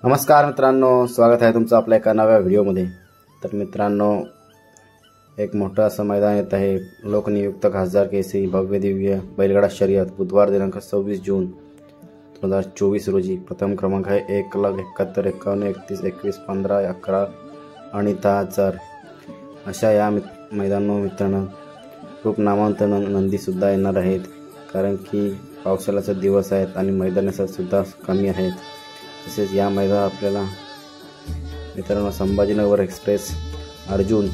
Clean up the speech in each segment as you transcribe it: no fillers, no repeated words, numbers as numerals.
नमस्कार मित्रांनो, स्वागत आहे तुमचं आपल्या एका नव्या व्हिडिओमध्ये। तर मित्रांनो, एक मोठं असं मैदान येत आहे। लोकनियुक्त खासदार केसरी भव्य दिव्य बैलगाडा शर्यत बुधवार दिनांक 26 जून 2024 रोजी। प्रथम क्रमांक आहे 1,71,51,31,15,11 आणि 10,000 अशा या मित्रांनो खूप नामवंत नंदी सुद्धा येणार आहेत, कारण की पावसाळ्याचे दिवस आहेत आणि मैदानाचा सुद्धा कमी आहेत। तसेच या मैदानात आपल्याला मित्रांनो संभाजीनगर एक्सप्रेस अर्जुन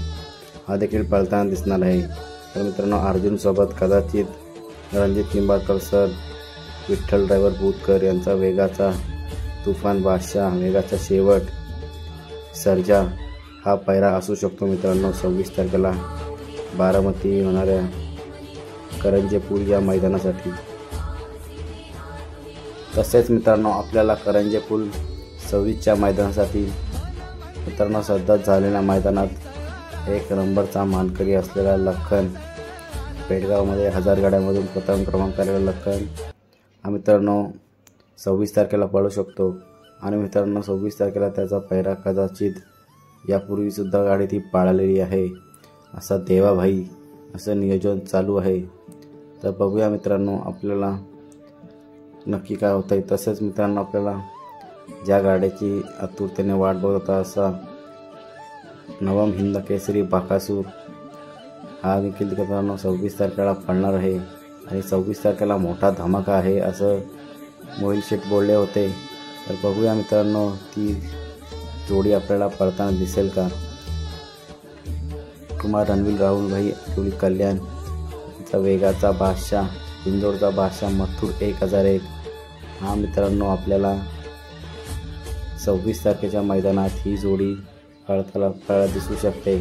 हा देखील पळताना दिसणार आहे। तर मित्रांनो, अर्जुन सोबत कदाचित रणजित निंबाळकर सर, विठ्ठल ड्रायव्हर भूतकर यांचा वेगाचा तुफान बादशाह, वेगाचा शेवट सर्जा हा पैरा असू शकतो। मित्रांनो, 26 तारखेला बारामती होणाऱ्या करंजेपूल या मैदानासाठी। तसेच मित्रांनो, आपल्याला करंजेपूल 26च्या मैदानासाठी मित्रांनो सध्या झालेल्या मैदानात 1 नंबरचा मानकरी असलेला लखन, पेडगावमध्ये 1000 गाड्यांमधून प्रथम क्रमांक आलेला लखन हा मित्रांनो 26 तारखेला पळू शकतो। आणि मित्रांनो 26 तारखेला त्याचा पैरा कदाचित यापूर्वी सुद्धा गाडी ती पाळलेली आहे असा देवाभाई असं नियोजन चालू आहे। तर बघूया मित्रांनो आपल्याला नक्की काय होतंय। तसेच मित्रांनो, आपल्याला ज्या गाड्याची आतुरतेने वाट बघत होता असा नवम हिंद केसरी बाकासूर हा देखील मित्रांनो 26 तारखेला पळणार आहे। आणि 26 तारखेला मोठा धमाका आहे असं मोहिल शेठ बोलले होते। तर बघूया मित्रांनो ती जोडी आपल्याला पळताना दिसेल का। कुमार रणवीर राहुल भाई अतुल कल्याण यांचा वेगाचा बादशाह, इंदोरचा बादशाह मथुर 1001 हा मित्रांनो आपल्याला 26 तारखेच्या मैदानात ही जोडी पळताना दिसू शकते,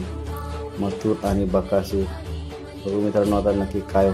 मथुर आणि बकासूर। बघू मित्रांनो आता नक्की काय